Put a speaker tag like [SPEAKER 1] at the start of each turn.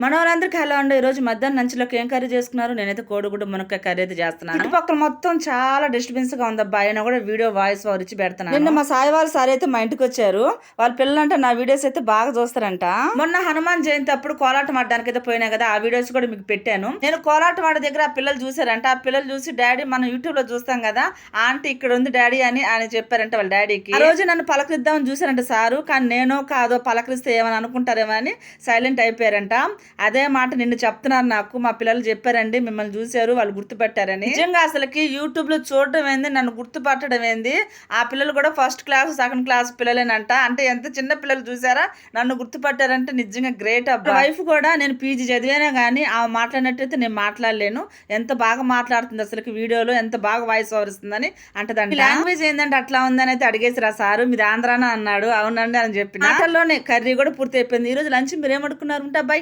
[SPEAKER 1] మనోళ్ళందరికీ hello అండి. ఈరోజు మధ్యాహ్నం లంచ్‌లోకి ఏం కర్రీ చేసుకున్నారు? నేనైతే కోడిగుడ్డు మునక్కాయ కర్రీ అయితే చేస్తున్నాను. చుట్టుపక్కల మొత్తం చాలా డిస్టర్బెన్స్‌గా ఉందబ్బా. అయినా కూడా వీడియో వాయిస్ ఓవర్ ఇచ్చి పెడుతున్నాను. నిన్న మా సాయి వాళ్ళ సార్ అయితే మా ఇంటికి వచ్చారు. వాళ్ళ పిల్లలంటే నా వీడియోస్ అయితే బాగా చూస్తారంట. మొన్న హనుమాన్ జయంతి అప్పుడు కోలాటం ఆడడానికి అయితే పోయినా కదా, ఆ వీడియోస్ కూడా మీకు పెట్టాను. నేను కోలాటం ఆడే దగ్గర ఆ పిల్లలు చూసారంట. ఆ పిల్లలు చూసి డాడీ మనం యూట్యూబ్ లో చూస్తాం కదా, ఆంటీ ఇక్కడ ఉంది డాడీ అని ఆయన చెప్పారంట వాళ్ళ డాడీకి. ఆ రోజు నన్ను పలకరిద్దామని చూసారంట సారు. కానీ నేనో కాదో పలకరిస్తే ఏమని అనుకుంటారేమో అని సైలెంట్ అయిపోయారంట. అదే మాట నిన్ను చెప్తున్నారు. నాకు మా పిల్లలు చెప్పారండి, మిమ్మల్ని చూశారు, వాళ్ళు గుర్తుపెట్టారని. నిజంగా అసలుకి యూట్యూబ్ లో చూడడం ఏంది, నన్ను గుర్తుపట్టడం ఏంది. ఆ పిల్లలు కూడా ఫస్ట్ క్లాస్ సెకండ్ క్లాస్ పిల్లలేనంట. అంటే ఎంత చిన్న పిల్లలు చూసారా నన్ను గుర్తుపట్టారంటే నిజంగా గ్రేట్ అబ్బా. వైఫ్ కూడా నేను పీజీ చదివానే కానీ ఆమె మాట్లాడినట్టయితే నేను మాట్లాడలేను. ఎంత బాగా మాట్లాడుతుంది అసలుకి, వీడియోలో ఎంత బాగా వాయిస్ ఓవర్ ఇస్తుందని అంటదంట. లాంగ్వేజ్ ఏంటంటే అట్లా ఉందని అయితే అడిగేసిరా సారు, మీది ఆంధ్రానా అన్నాడు. అవునండి అని చెప్పి మాటల్లోనే కర్రీ కూడా పూర్తి అయిపోయింది. ఈ రోజు లంచ్ మీరు ఏమడుకున్నారు ఉంటా బై.